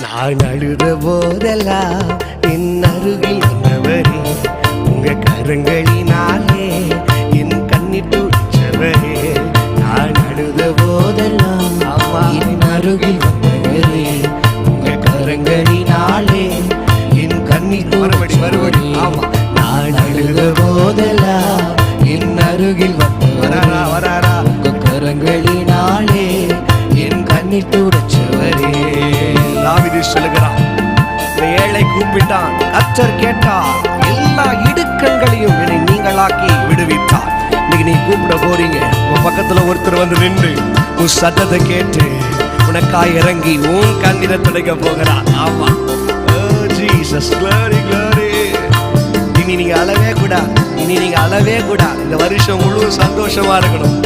நான் அழுத போதெல்லாம் என் அருகில் வந்தவரே, உங்க கரங்களினாலே என் கண்ணீர் துடைச்சவரே. நான் அழுத போதெல்லாம் என் அருகில் வந்தவரே, உங்க கரங்களினாலே என் கண்ணீர் துடைச்சவரே. நான் அழுத போதெல்லாம் என் அருகில் வந்தவரே, உங்க கரங்களினாலே என் கண்ணீர் துடைச்சவரே. தாவீது சொல்லுகிறான், ஏழை கூப்பிட்டான், கர்த்தர் கேட்டார், எல்லா இடுக்கண்களையும் என்னை நீங்களாக்கி விடுவித்தார். இன்னைக்கு நீ கூப்பிட போறீங்க, உன் பக்கத்துல ஒருத்தர் வந்து நின்று உன் சத்தத்தை கேட்டு உனக்காய் இறங்கி உன் கண்ணீரை துடைக்க போகிறார். ஆமா, ஜீசஸ், glory, glory. இனி நீங்க அழவே கூடாது, இனி நீங்க அழவே கூடாது. இந்த வருஷம் முழு சந்தோஷமா இருக்கணும்.